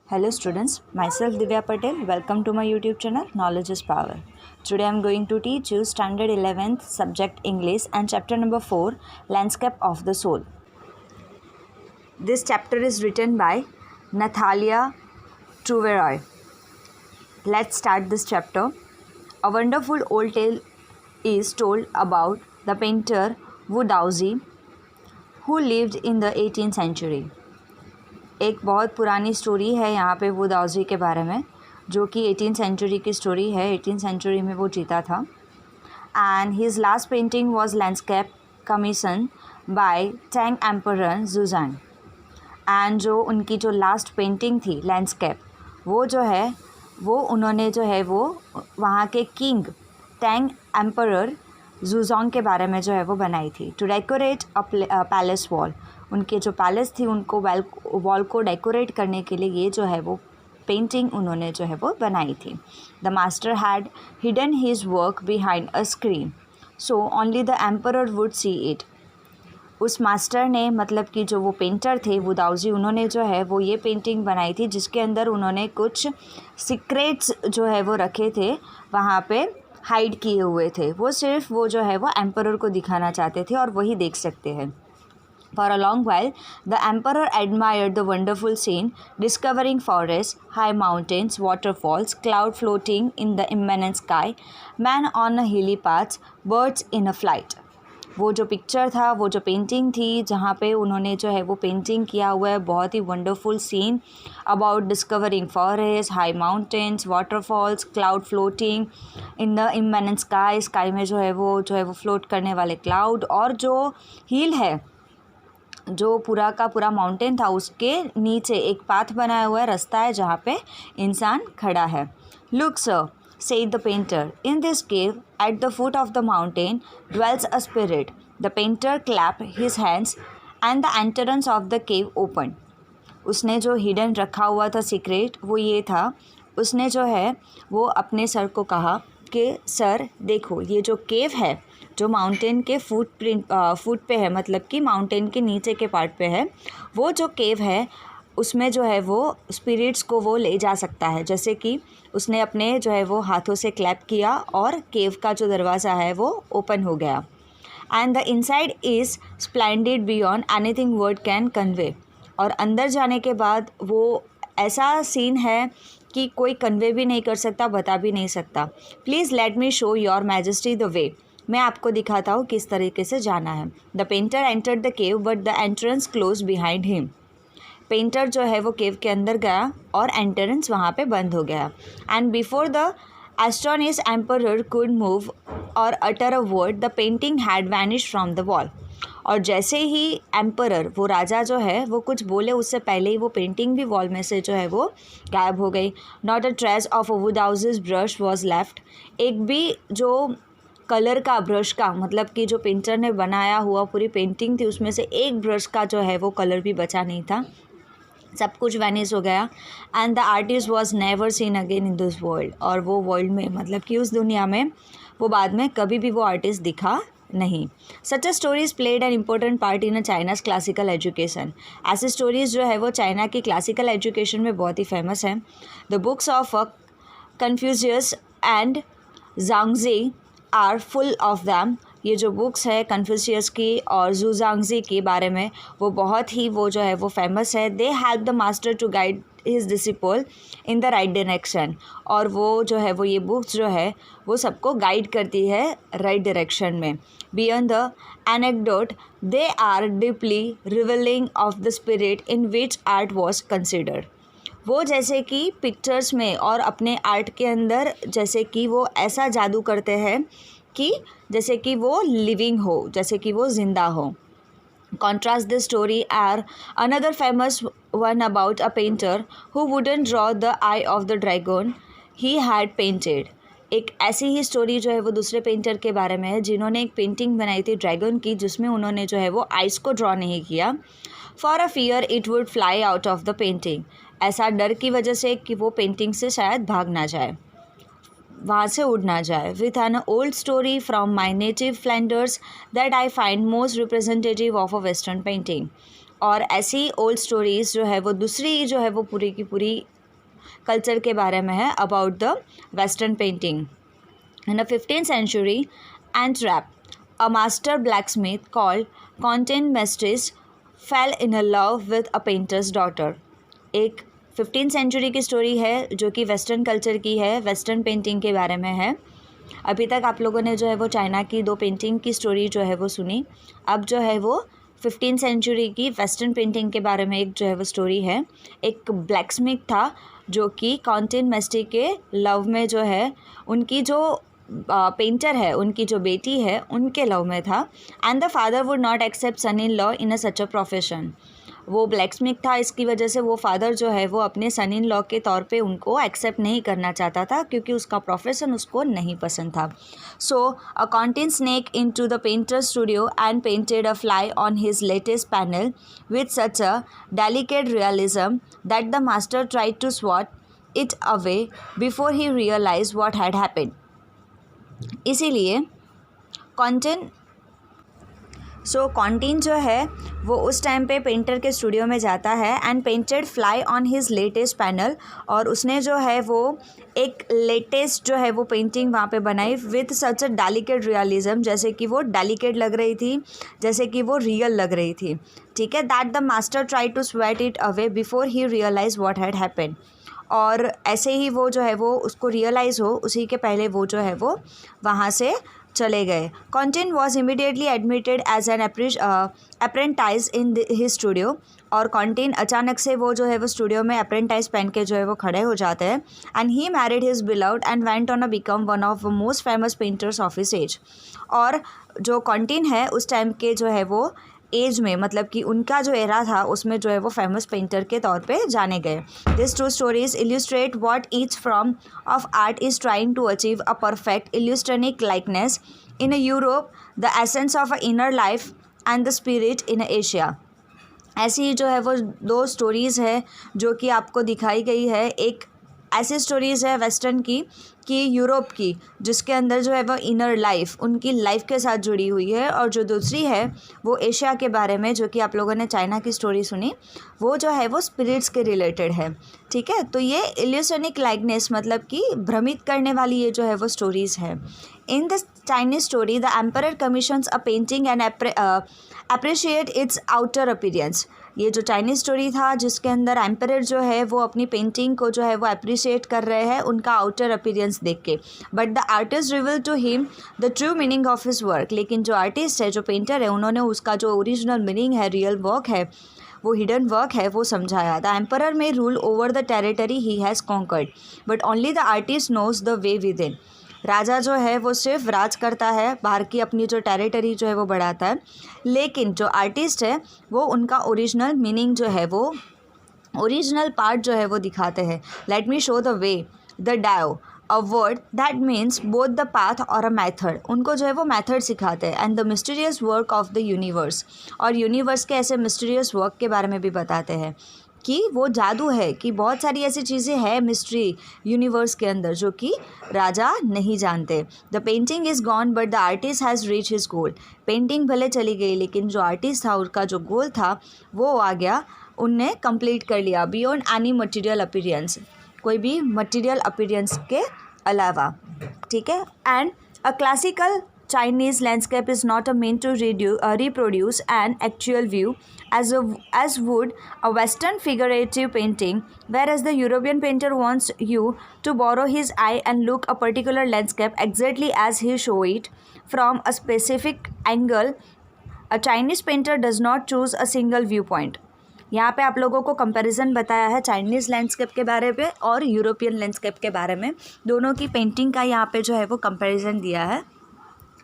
Hello students, myself Divya Patel. Welcome to my YouTube channel Knowledge is Power. Today I am going to teach you Standard 11th subject English and chapter number 4 Landscape of the Soul. This chapter is written by Natalia Trouveroy. Let's start this chapter. A wonderful old tale is told about the painter Wu Daozi who lived in the 18th century. एक बहुत पुरानी story है यहाँ पे वु दाओजी के बारे में, जो कि 18th सेंचुरी की स्टोरी है. 18th सेंचुरी में वो जीता था. And his last painting was landscape commission by Tang emperor जुजान. एंड जो उनकी जो लास्ट पेंटिंग थी लैंडस्केप, वो जो है वो उन्होंने जो है वो वहाँ के किंग टैंग एम्परर जुजोंग के बारे में जो है वो बनाई थी. To decorate a palace wall, उनके जो पैलेस थी उनको वॉल को डेकोरेट करने के लिए ये जो है वो पेंटिंग उन्होंने जो है वो बनाई थी. The master had hidden his work behind a screen so only the emperor would see it. उस मास्टर ने, मतलब कि जो वो पेंटर थे वु दाओजी, उन्होंने जो है वो ये पेंटिंग बनाई थी जिसके अंदर उन्होंने कुछ सीक्रेट्स जो है वो रखे थे, वहाँ पे हाइड किए हुए थे. वो सिर्फ वो जो है वो एम्परर को दिखाना चाहते थे और वही देख सकते हैं. For a long while, the emperor admired the wonderful scene, discovering forests, high mountains, waterfalls, cloud floating in the immense sky, man on a hilly path, birds in a flight. वो जो पिक्चर था, वो जो painting थी, जहाँ पे उन्होंने जो है वो पेंटिंग किया हुआ है, बहुत ही wonderful scene about discovering forest, high mountains, waterfalls, cloud floating in the immense sky. Sky में जो है वो फ्लोट करने वाले क्लाउड, और जो हिल है, जो पूरा का पूरा माउंटेन था, उसके नीचे एक पाथ बनाया हुआ है, रास्ता है जहाँ पे इंसान खड़ा है. Look sir, said the painter, in this cave at the foot of the mountain dwells a spirit. The painter clapped his hands and the entrance of the cave opened. उसने जो हिडन रखा हुआ था सीक्रेट, वो ये था, उसने जो है वो अपने सर को कहा कि सर देखो, ये जो केव है जो माउंटेन के फुट पे है, मतलब कि माउंटेन के नीचे के पार्ट पे है, वो जो केव है उसमें जो है वो स्पिरिट्स को वो ले जा सकता है. जैसे कि उसने अपने जो है वो हाथों से क्लैप किया और केव का जो दरवाज़ा है वो ओपन हो गया. And the inside is splendid beyond anything word can convey. और अंदर जाने के बाद वो ऐसा सीन है कि कोई कन्वे भी नहीं कर सकता, बता भी नहीं सकता. Please let me show your majesty the way. मैं आपको दिखाता हूँ किस तरीके से जाना है. The painter entered the cave but the entrance close behind him. Painter जो है वो केव के अंदर गया और एंट्रेंस वहाँ पे बंद हो गया. And before the astonished emperor could move or utter a word the painting had vanished from the wall. और जैसे ही एम्परर, वो राजा जो है वो कुछ बोले, उससे पहले ही वो पेंटिंग भी वॉल में से जो है वो गायब हो गई. नॉट अ ट्रेस ऑफ वु दाओजीज ब्रश वॉज लेफ्ट. एक भी जो कलर का ब्रश का, मतलब कि जो पेंटर ने बनाया हुआ पूरी पेंटिंग थी उसमें से एक ब्रश का जो है वो कलर भी बचा नहीं था, सब कुछ वैनिश हो गया. And the artist was never seen again in this world. और वो वर्ल्ड में, मतलब कि उस दुनिया में वो बाद में कभी भी वो आर्टिस्ट दिखा नहीं. Such a stories played an important part in a China's classical education. ऐसी स्टोरीज़ जो है वो चाइना की क्लासिकल एजुकेशन में बहुत ही फेमस है. The books of Confucius and Zhuangzi are full of them. ये जो बुक्स है कन्फ्यूशियस की और जुजांगजी के बारे में, वो बहुत ही वो जो है वो फेमस है. They help the master to guide his disciple in the right direction. और वो जो है वो ये बुक्स जो है वो सबको गाइड करती है राइट डायरेक्शन में. Beyond the anecdote they are deeply revealing of the spirit in which art was considered. वो जैसे कि पिक्चर्स में और अपने आर्ट के अंदर जैसे कि वो ऐसा जादू करते हैं कि जैसे कि वो लिविंग हो, जैसे कि वो ज़िंदा हो. Contrast this story are another famous one about a painter who wouldn't draw the eye of the dragon he had painted. एक ऐसी ही स्टोरी जो है वो दूसरे पेंटर के बारे में है जिन्होंने एक पेंटिंग बनाई थी ड्रैगन की, जिसमें उन्होंने जो है वो आइस को ड्रॉ नहीं किया. For a fear it would fly out of the painting. ऐसा डर की वजह से कि वो पेंटिंग से शायद भाग ना जाए, वहाँ से उड़ ना जाए. With an old story from my native Flanders that I find most representative of a western painting. और ऐसी ओल्ड स्टोरीज़ जो है वो दूसरी जो है वो पूरी की पूरी कल्चर के बारे में है about the western painting. In the 15th century, Antwerp, a master blacksmith called Constantine Mestres fell in love with a painter's daughter. एक 15th सेंचुरी की स्टोरी है जो कि वेस्टर्न कल्चर की है, वेस्टर्न पेंटिंग के बारे में है. अभी तक आप लोगों ने जो है वो चाइना की 2 पेंटिंग की स्टोरी जो है वो सुनी. अब जो है वो 15th सेंचुरी की वेस्टर्न पेंटिंग के बारे में एक जो है वो स्टोरी है. एक ब्लैकस्मिथ था जो कि कॉन्स्टेंटाइन मेस्ट्री के लव में जो है, उनकी जो पेंटर है, उनकी जो बेटी है, उनके लव में था. And the father would not accept son in law in a such a profession. वो ब्लैकस्मिथ था, इसकी वजह से वो फादर जो है वो अपने सन इन लॉ के तौर पे उनको एक्सेप्ट नहीं करना चाहता था क्योंकि उसका प्रोफेशन उसको नहीं पसंद था. So a content snake into the painter studio and painted a fly on his latest panel with such a delicate realism that the master tried to swat it away before he realize what had happened. इसीलिए कॉन्टेन जो है वो उस time पे painter के studio में जाता है and painted fly on his latest panel, और उसने जो है वो एक लेटेस्ट जो है वो पेंटिंग वहाँ पे बनाई with such a delicate realism, जैसे कि वो डेलिकेट लग रही थी, जैसे कि वो रियल लग रही थी. ठीक है. That the master try to sweat it away before he realize what had happened. और ऐसे ही वो जो है वो उसको रियलाइज़ हो उसी के पहले वो जो है वो वहाँ से चले गए. कॉन्टेन was immediately admitted as an apprentice in his studio. और कॉन्टेन अचानक से वो जो है वो स्टूडियो में अप्रेंटाइज पहन के जो है वो खड़े हो जाते हैं. And he married his beloved and went on a become one of the most famous painters of his age. और जो कॉन्टेन है उस टाइम के जो है वो एज में, मतलब कि उनका जो एरा था उसमें जो है वो फेमस पेंटर के तौर पे जाने गए. This 2 stories illustrate what each form of art is trying to achieve a perfect illusionistic likeness in Europe, the essence of a inner life and the spirit in Asia. ऐसी जो है वो 2 stories है जो कि आपको दिखाई गई है. एक ऐसी स्टोरीज़ है वेस्टर्न की कि यूरोप की, जिसके अंदर जो है वो इनर लाइफ उनकी लाइफ के साथ जुड़ी हुई है, और जो दूसरी है वो एशिया के बारे में, जो कि आप लोगों ने चाइना की स्टोरी सुनी, वो जो है वो स्पिरिट्स के रिलेटेड है. ठीक है. तो ये इल्यूशनिक लाइकनेस मतलब कि भ्रमित करने वाली ये जो है वो स्टोरीज़ है. In the Chinese story the emperor commissions a painting and appreciate it's outer appearance. ये जो चाइनीज़ स्टोरी था जिसके अंदर एम्परर जो है वो अपनी पेंटिंग को जो है वो अप्रिशिएट कर रहे हैं उनका आउटर अपीयरेंस देख के. But the artist reveal to him the true meaning of his work. लेकिन जो आर्टिस्ट है, जो पेंटर है, उन्होंने उसका जो ओरिजिनल मीनिंग है, रियल वर्क है, वो हिडन वर्क है, वो समझाया. The emperor may rule over the territory he has conquered but only the artist knows the way within. राजा जो है वो सिर्फ राज करता है, बाहर की अपनी जो टेरिटरी जो है वो बढ़ाता है, लेकिन जो आर्टिस्ट है वो उनका ओरिजिनल मीनिंग जो है वो ओरिजिनल पार्ट जो है वो दिखाते हैं. Let me show the way the Dao, a word that means both the path or a method. उनको जो है वो मैथड सिखाते हैं. And the mysterious work of the universe, और यूनिवर्स के ऐसे मिस्टीरियस वर्क के बारे में भी बताते हैं कि वो जादू है, कि बहुत सारी ऐसी चीज़ें हैं मिस्ट्री यूनिवर्स के अंदर जो कि राजा नहीं जानते. The painting is gone but the artist has reach his goal. Painting भले चली गई लेकिन जो आर्टिस्ट था उसका जो गोल था वो आ गया, उनने कंप्लीट कर लिया. बियॉन्ड एनी मटीरियल अपीयरेंस, कोई भी मटीरियल अपीयरेंस के अलावा. ठीक है. And a classical Chinese landscape is not a mean to reproduce an actual view as would a Western figurative painting, whereas the European painter wants you to borrow his eye and look a particular landscape exactly as he show it from a specific angle. A Chinese painter does not choose a single viewpoint. यहाँ पे आप लोगों को comparison बताया है Chinese landscape के बारे में और यूरोपियन लैंडस्केप के बारे में. दोनों की पेंटिंग का यहाँ पे जो है वो कंपैरिजन दिया है,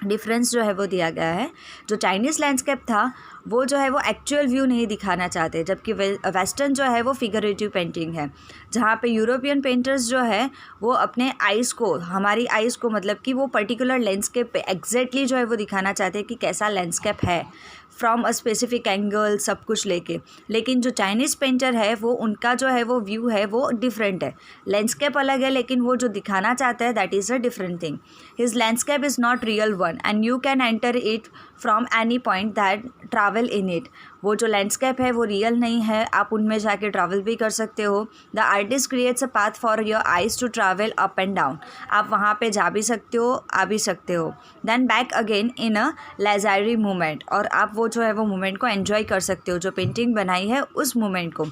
डिफरेंस जो है वो दिया गया है. जो चाइनीज़ लैंडस्केप था वो जो है वो एक्चुअल व्यू नहीं दिखाना चाहते, जबकि वेस्टर्न जो है वो फिगरेटिव पेंटिंग है, जहाँ पे यूरोपियन पेंटर्स जो है वो अपने आइज़ को, हमारी आइज़ को, मतलब कि वो पर्टिकुलर लैंडस्केप पे एग्जैक्टली जो है वो दिखाना चाहते हैं कि कैसा लैंडस्केप है फ्रॉम अ स्पेसिफिक एंगल, सब कुछ लेके. लेकिन जो चाइनीज़ पेंटर है वो उनका जो है वो व्यू है वो डिफरेंट है. लैंडस्केप अलग है लेकिन वो जो दिखाना चाहते हैं that is a different thing. His landscape is not real one and you can enter it from any point that travel in it. वो जो लैंडस्केप है वो रियल नहीं है, आप उनमें जाके ट्रैवल भी कर सकते हो। The artist creates a path for your eyes to travel up and down, आप वहाँ पे जा भी सकते हो, आ भी सकते हो। Then back again in a leisurely moment, और आप वो जो है वो मोमेंट को एन्जॉय कर सकते हो, जो पेंटिंग बनाई है उस मोमेंट को।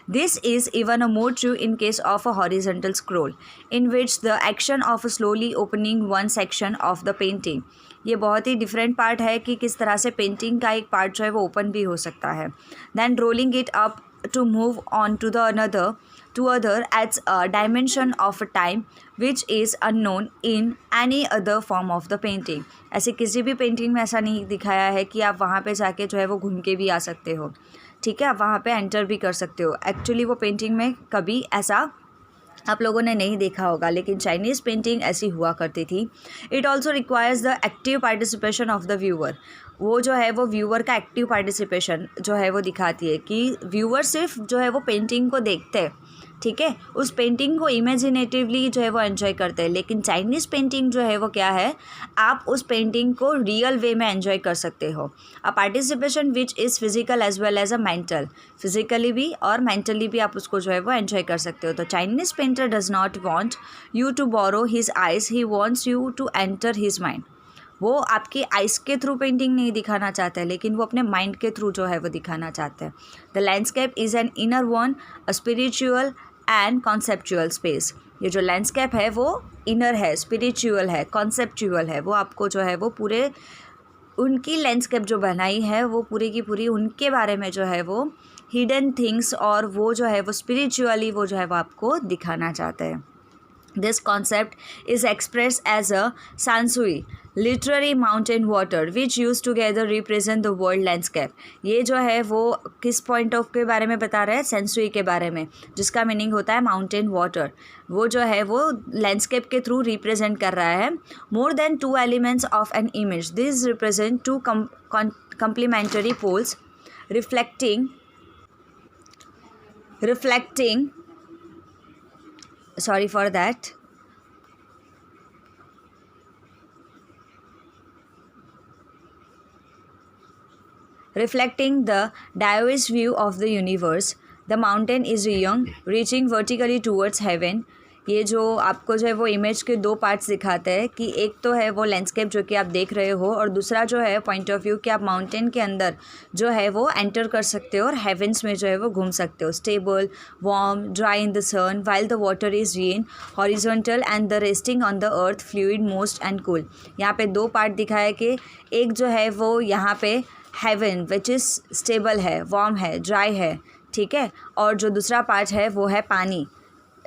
This is even a more true in case of a horizontal scroll, in which the action of slowly opening one section of the painting. ये बहुत ही डिफरेंट पार्ट है कि किस तरह से पेंटिंग का एक पार्ट जो है वो ओपन भी हो सकता है। Then rolling it up to move on to the other adds a dimension of a time which is unknown in any other form of the painting. ऐसे किसी भी पेंटिंग में ऐसा नहीं दिखाया है कि आप वहाँ पे जाके जो है वो घूम के भी आ सकते हो, ठीक है, आप वहाँ पे एंटर भी कर सकते हो। एक्चुअली वो पेंटिंग में कभी ऐसा आप लोगों ने नहीं देखा होगा, लेकिन चाइनीज़ पेंटिंग ऐसी हुआ करती थी। It also requires the active participation of the viewer, वो जो है वो व्यूअर का एक्टिव पार्टिसिपेशन जो है वो दिखाती है कि व्यूअर सिर्फ जो है वो पेंटिंग को देखते हैं, ठीक है, उस पेंटिंग को इमेजिनेटिवली जो है वो एंजॉय करते हैं। लेकिन चाइनीज़ पेंटिंग जो है वो क्या है, आप उस पेंटिंग को रियल वे में एंजॉय कर सकते हो। A participation which is physical as well as a mental, physically भी और मेंटली भी आप उसको जो है वो एंजॉय कर सकते हो। तो Chinese painter does not want you to borrow his eyes, he wants you to enter his mind. वो आपकी आइज़ के थ्रू पेंटिंग नहीं दिखाना चाहते हैं, लेकिन वो अपने माइंड के थ्रू जो है वो दिखाना चाहते हैं। The landscape is an inner one, a spiritual and conceptual space. ये जो लैंडस्केप है वो इनर है, स्पिरिचुअल है, कॉन्सेप्चुअल है। वो आपको जो है वो पूरे उनकी लैंडस्केप जो बनाई है वो पूरी की पूरी उनके बारे में जो है वो हिडन थिंग्स और वो जो है वो स्पिरिचुअली वो जो है वो आपको दिखाना चाहते हैं। This concept is expressed as a sansui, literary mountain water, which used together represent the world landscape. ये जो है वो किस पॉइंट ऑफ के बारे में बता रहा है, सेंसुई के बारे में, जिसका मीनिंग होता है माउंटेन वाटर। वो जो है वो लैंडस्केप के थ्रू रिप्रेजेंट कर रहा है। More than two elements of an image, this represent two complementary poles reflecting sorry for that, reflecting the diverse view of the universe. The mountain is young, reaching vertically towards heaven. ये जो आपको जो है वो image के दो parts दिखाते हैं कि एक तो है वो लैंडस्केप जो कि आप देख रहे हो, और दूसरा जो है पॉइंट ऑफ व्यू कि आप माउंटेन के अंदर जो है वो एंटर कर सकते हो और हेवेंस में जो है वो घूम सकते हो। Stable, warm, dry in the sun, while the water is green, horizontal and the resting on the earth, fluid, moist and cool. यहाँ पे दो पार्ट दिखाया कि एक जो है वो यहाँ पे हेवन विच इज़ स्टेबल है, वार्म है, ड्राई है, ठीक है, और जो दूसरा पार्ट है वो है पानी।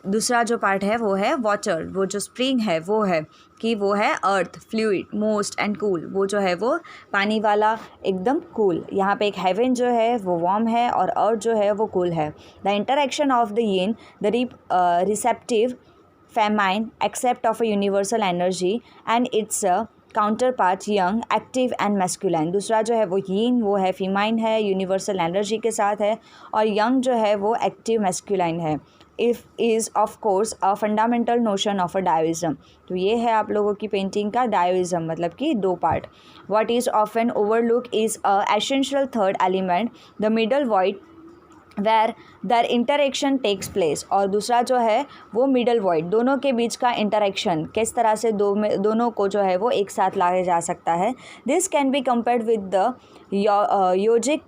दूसरा जो पार्ट है वो है वाटर, वो जो स्प्रिंग है वो है कि वो है अर्थ, फ्लूइड, मोस्ट एंड कूल, वो जो है वो पानी वाला एकदम कूल। यहाँ पे एक हेवन जो है वो वार्म है और अर्थ जो है वो कूल है। The interaction of the yin, the receptive famine except of a universal energy and it's counter part young, active and masculine. दूसरा जो है वो यीन, वो है फीमाइन है, यूनिवर्सल एनर्जी के साथ है, और यंग जो है वो एक्टिव मैस्कुलाइन है। If is of course a fundamental notion of a Daoism. तो ये है आप लोगों की पेंटिंग का डायोइज़म, मतलब कि दो part. What is often overlook is a essential third element, the middle void where their interaction takes place. और दूसरा जो है वो मिडल वॉइड, दोनों के बीच का इंटरेक्शन किस तरह से दोनों को जो है वो एक साथ लाया जा सकता है। This can be compared with the yogic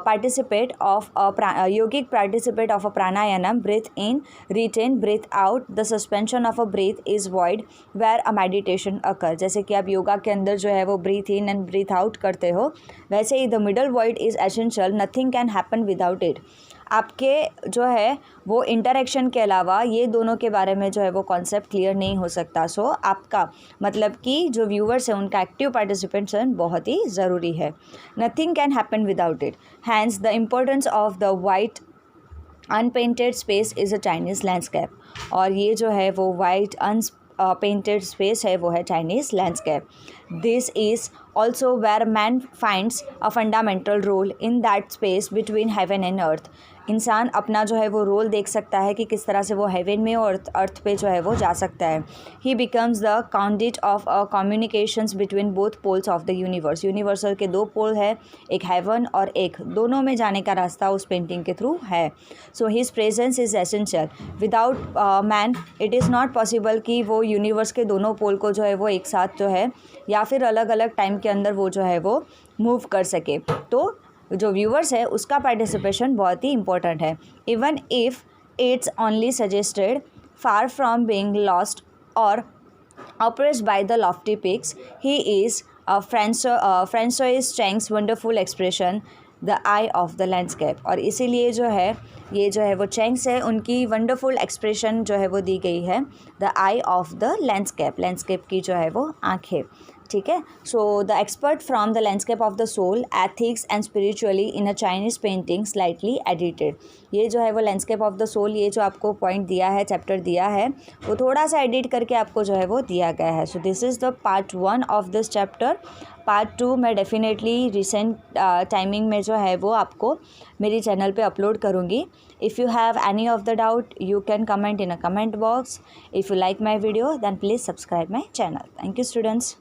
participate of a yogic participate of a pranayama, breath in, retain, breath out. The suspension of a breath is void where a meditation occur. जैसे कि आप योगा के अंदर जो है वो breath in and breath out करते हो, वैसे ही the middle void is essential, nothing can happen without it. आपके जो है वो इंटरेक्शन के अलावा ये दोनों के बारे में जो है वो कॉन्सेप्ट क्लियर नहीं हो सकता। सो आपका मतलब कि जो व्यूवर्स हैं उनका एक्टिव पार्टिसिपेशन बहुत ही ज़रूरी है। Nothing can happen without it, hence the importance of the white unpainted space is a Chinese landscape. और ये जो है वो वाइट पेंटेड स्पेस है वो है Chinese landscape. This is also where man finds a fundamental role in that space between heaven and earth. इंसान अपना जो है वो रोल देख सकता है कि किस तरह से वो हेवन में और अर्थ पे जो है वो जा सकता है. He becomes the conduit of communications between both poles of the universe. Universal के दो पोल है, एक हेवन और एक, दोनों में जाने का रास्ता उस पेंटिंग के थ्रू है. So his presence is essential. Without man it is not possible कि वो यूनिवर्स के दोनों पोल को जो है वो एक साथ जो है या फिर अलग अलग टाइम के अंदर वो जो है वो मूव कर सके. तो जो व्यूवर्स है उसका पार्टिसिपेशन बहुत ही इंपॉर्टेंट है. Even if it's only suggested far from being lost और oppressed by the lofty peaks, he is Francois Chang's wonderful expression, the eye of the landscape. और इसीलिए जो है ये जो है वो चैंग्स है, उनकी वंडरफुल एक्सप्रेशन जो है वो दी गई है, the eye of the landscape, landscape की जो है वो आँखें. ठीक है. So the expert from the landscape of the soul, ethics and spiritually in a Chinese painting slightly edited. ये जो है वो लैंडस्केप ऑफ द सोल, ये जो आपको पॉइंट दिया है, चैप्टर दिया है, वो थोड़ा सा एडिट करके आपको जो है वो दिया गया है. So this is the part 1 of this chapter. Part 2 मैं डेफिनेटली रिसेंट टाइमिंग में जो है वो आपको मेरी चैनल पे अपलोड करूँगी. If you have any of the doubt you can comment in a comment box. If you like my video then please subscribe my channel. Thank you students.